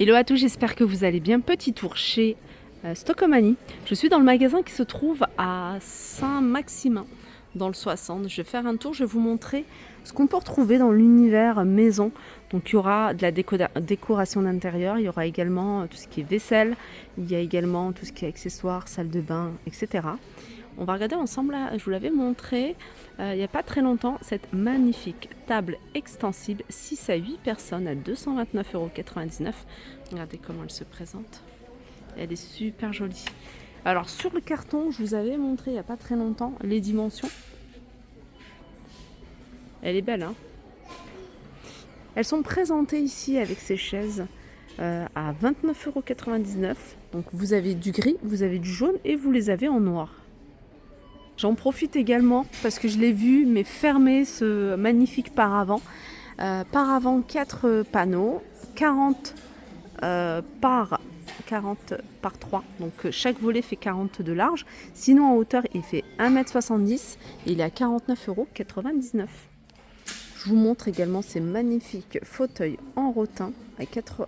Hello à tous, j'espère que vous allez bien. Petit tour chez Stockomanie. Je suis dans le magasin qui se trouve à Saint-Maximin, dans le 60. Je vais faire un tour, je vais vous montrer ce qu'on peut retrouver dans l'univers maison. Donc il y aura de la décoration d'intérieur, il y aura également tout ce qui est vaisselle, il y a également tout ce qui est accessoires, salle de bain, etc. On va regarder ensemble, là, je vous l'avais montré il n'y a pas très longtemps, cette magnifique table extensible 6 à 8 personnes à 229,99 €. Regardez comment elle se présente. Elle est super jolie. Alors sur le carton, je vous avais montré il n'y a pas très longtemps les dimensions. Elle est belle, hein. Elles sont présentées ici avec ces chaises à 29,99 €. Donc vous avez du gris, vous avez du jaune et vous les avez en noir. J'en profite également parce que je l'ai vu mais fermé, ce magnifique paravent. Paravent 4 panneaux, 40 par 3. Donc chaque volet fait 40 de large. Sinon en hauteur il fait 1,70 m et il est à 49,99 €. Je vous montre également ces magnifiques fauteuils en rotin à 80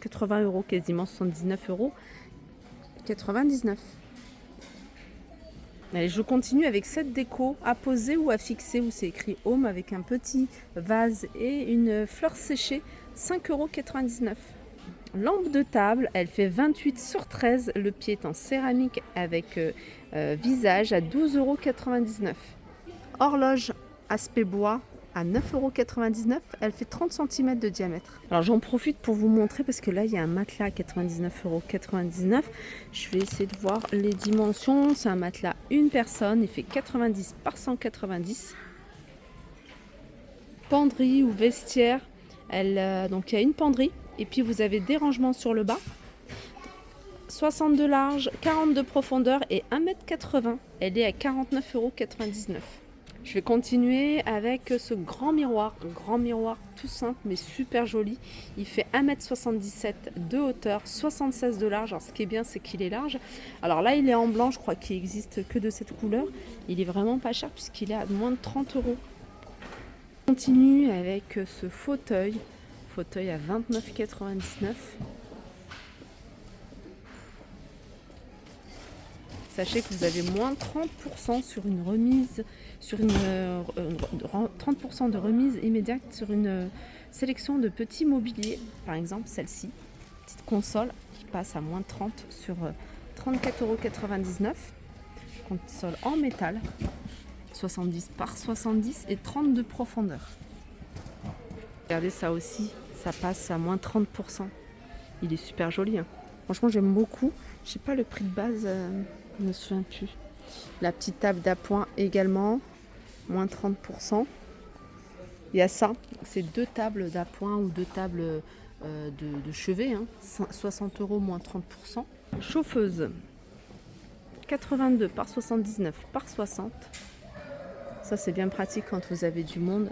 €, quasiment 79,99 €. Allez, je continue avec cette déco à poser ou à fixer où c'est écrit Home avec un petit vase et une fleur séchée, 5,99 €. Lampe de table, elle fait 28/13. Le pied est en céramique avec visage à 12,99 €. Horloge aspect bois à 9,99 €. Elle fait 30 cm de diamètre. Alors j'en profite pour vous montrer parce que là il y a un matelas à 99,99 €. Je vais essayer de voir les dimensions. C'est un matelas une personne. Il fait 90 par 190. Penderie ou vestiaire. Donc il y a une penderie. Et puis vous avez des rangements sur le bas. 60 de large, 40 de profondeur et 1,80 m. Elle est à 49,99 €. Je vais continuer avec ce grand miroir. Un grand miroir tout simple mais super joli. Il fait 1,77 m de hauteur, 76 de large. Alors ce qui est bien, c'est qu'il est large. Alors là, il est en blanc. Je crois qu'il n'existe que de cette couleur. Il est vraiment pas cher puisqu'il est à moins de 30 €. Je continue avec ce fauteuil. Fauteuil à 29,99 €. Sachez que vous avez moins 30% sur une remise, 30% de remise immédiate sur une sélection de petits mobiliers. Par exemple, celle-ci, petite console qui passe à moins 30 sur 34,99 €. Console en métal, 70 par 70 et 30 de profondeur. Regardez ça aussi, ça passe à moins 30%. Il est super joli, hein. Franchement, j'aime beaucoup. Je sais pas le prix de base, je ne me souviens plus. La petite table d'appoint également, moins 30%. Il y a ça, c'est 2 tables d'appoint ou 2 tables de chevet, hein. 60 €, moins 30%. Chauffeuse, 82 par 79 par 60. Ça, c'est bien pratique quand vous avez du monde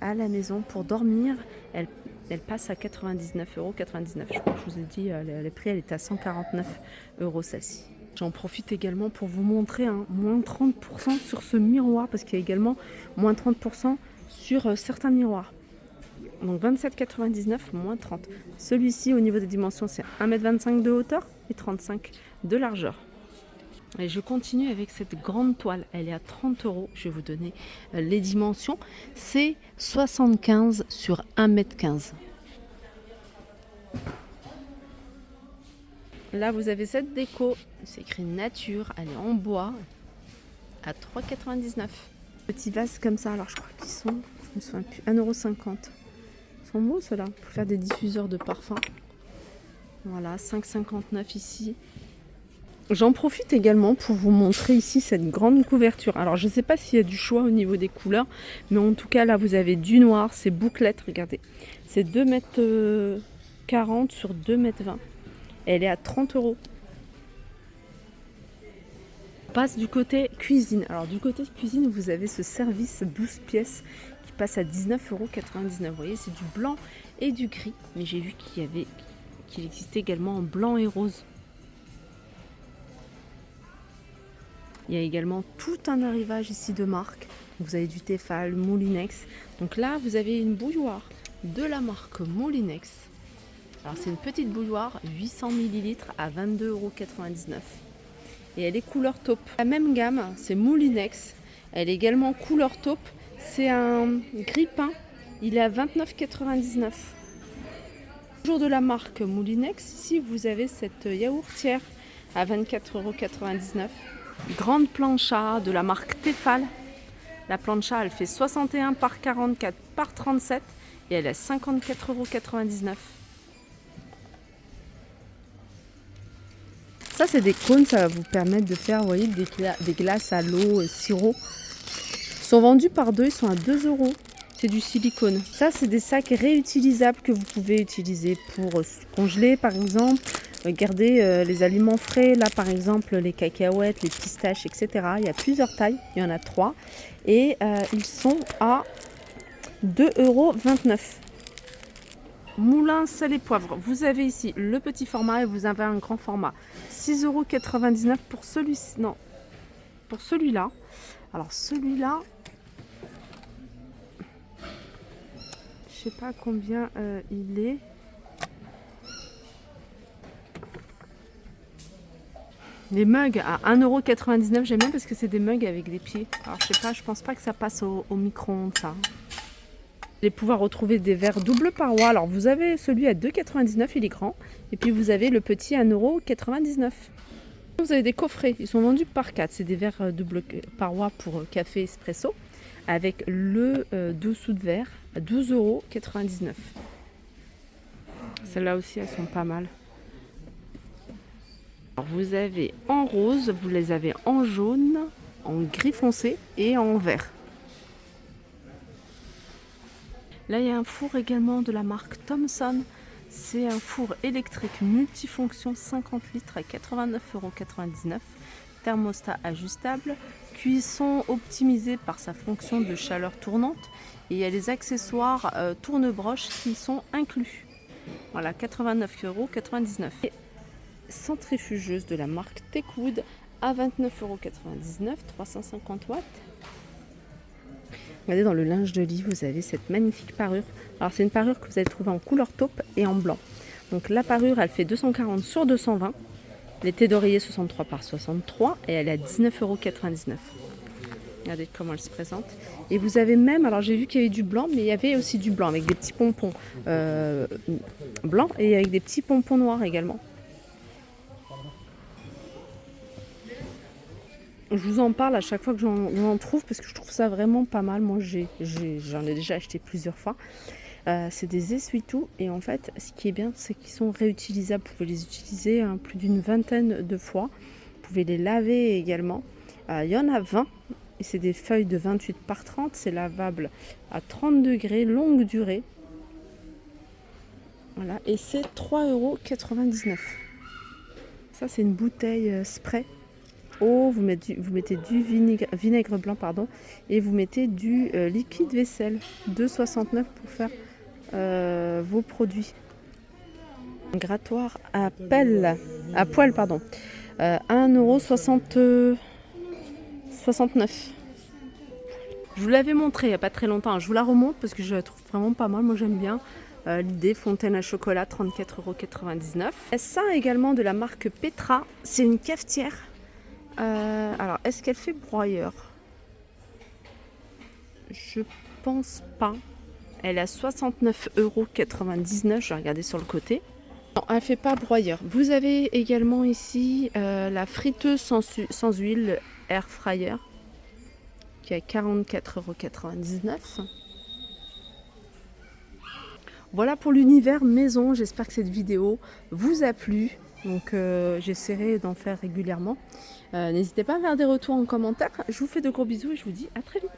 à la maison pour dormir. Elle passe à 99,99 €. Je crois que je vous ai dit, le prix, elle était à 149 € celle-ci. J'en profite également pour vous montrer moins 30% sur ce miroir parce qu'il y a également moins 30% sur certains miroirs. Donc 27,99 moins 30. Celui-ci, au niveau des dimensions, c'est 1,25 m de hauteur et 35 de largeur. Et je continue avec cette grande toile. Elle est à 30 €. Je vais vous donner les dimensions. C'est 75 sur 1,15 m. Là, vous avez cette déco. C'est écrit nature. Elle est en bois à 3,99 €. Petit vase comme ça. Alors, je crois qu'ils sont, je me souviens plus, 1,50 €. Ils sont beaux, ceux-là, pour faire des diffuseurs de parfum. Voilà, 5,59 € ici. J'en profite également pour vous montrer ici cette grande couverture. Alors je ne sais pas s'il y a du choix au niveau des couleurs, mais en tout cas là vous avez du noir, c'est bouclette, regardez. C'est 2,40 m sur 2,20 m. Elle est à 30 €. On passe du côté cuisine. Alors du côté cuisine, vous avez ce service 12 pièces qui passe à 19,99 €. Vous voyez, c'est du blanc et du gris, mais j'ai vu qu'il existait également en blanc et rose. Il y a également tout un arrivage ici de marque. Vous avez du Tefal, Moulinex. Donc là, vous avez une bouilloire de la marque Moulinex Alors c'est une petite bouilloire 800 ml à 22,99 €. Et elle est couleur taupe. La même gamme, c'est Moulinex. Elle est également couleur taupe. C'est un grille-pain. Il est à 29,99 €. Toujours de la marque Moulinex. Ici, vous avez cette yaourtière à 24,99 €. Grande plancha de la marque Tefal. La plancha, elle fait 61 par 44 par 37 et elle est à 54,99 €. Ça, c'est des cônes, ça va vous permettre de faire, vous voyez, des glaces à l'eau, sirop. Ils sont vendus par deux, ils sont à 2 €. C'est du silicone. Ça, c'est des sacs réutilisables que vous pouvez utiliser pour congeler, par exemple, garder les aliments frais. Là, par exemple, les cacahuètes, les pistaches, etc. Il y a plusieurs tailles, il y en a 3. Et ils sont à 2,29 €. Moulin sel et poivre. Vous avez ici le petit format et vous avez un grand format. 6,99 € pour celui-ci. Non, pour celui-là. Alors celui-là, je sais pas combien il est. Les mugs à 1,99 €, j'aime bien parce que c'est des mugs avec des pieds. Alors je sais pas, je pense pas que ça passe au micro-ondes ça. Vous allez pouvoir retrouver des verres double paroi. Alors vous avez celui à 2,99 €, il est grand. Et puis vous avez le petit à 1,99 €. Vous avez des coffrets, ils sont vendus par 4. C'est des verres double paroi pour café espresso. Avec le dessous de verre à 12,99 €. Celles-là aussi, elles sont pas mal. Alors, vous avez en rose, vous les avez en jaune, en gris foncé et en vert. Là, il y a un four également de la marque Thomson. C'est un four électrique multifonction 50 litres à 89,99 €. Thermostat ajustable. Cuisson optimisée par sa fonction de chaleur tournante. Et il y a les accessoires tourne-broche qui sont inclus. Voilà, 89,99 €. Et centrifugeuse de la marque Techwood à 29,99 €, 350 watts. Regardez, dans le linge de lit, vous avez cette magnifique parure. Alors, c'est une parure que vous allez trouver en couleur taupe et en blanc. Donc, la parure, elle fait 240 sur 220. Les thés d'oreiller 63 par 63 et elle est à 19,99 €. Regardez comment elle se présente. Et vous avez même, alors j'ai vu qu'il y avait du blanc, mais il y avait aussi du blanc avec des petits pompons blancs et avec des petits pompons noirs également. Je vous en parle à chaque fois que j'en trouve parce que je trouve ça vraiment pas mal. Moi, j'en ai déjà acheté plusieurs fois. C'est des essuie-tout et en fait, ce qui est bien, c'est qu'ils sont réutilisables. Vous pouvez les utiliser plus d'une vingtaine de fois. Vous pouvez les laver également. Il y en a 20 et c'est des feuilles de 28 par 30. C'est lavable à 30 degrés, longue durée. Voilà, et c'est 3,99 €. Ça, c'est une bouteille spray. Vous mettez du vinaigre blanc et vous mettez du liquide vaisselle 2,69 € pour faire vos produits. Un grattoir à poêle, 1,69 €. Je vous l'avais montré il n'y a pas très longtemps, je vous la remonte parce que je la trouve vraiment pas mal, moi j'aime bien. L'idée fontaine à chocolat, 34,99 €. Et ça également de la marque Petra, c'est une cafetière. Alors, est-ce qu'elle fait broyeur? Je pense pas. Elle est à 69,99 €. Je vais regarder sur le côté. Non, elle fait pas broyeur. Vous avez également ici la friteuse sans huile air fryer qui est à 44,99 €. Voilà pour l'univers maison. J'espère que cette vidéo vous a plu. Donc j'essaierai d'en faire régulièrement. N'hésitez pas à faire des retours en commentaire. Je vous fais de gros bisous et je vous dis à très vite.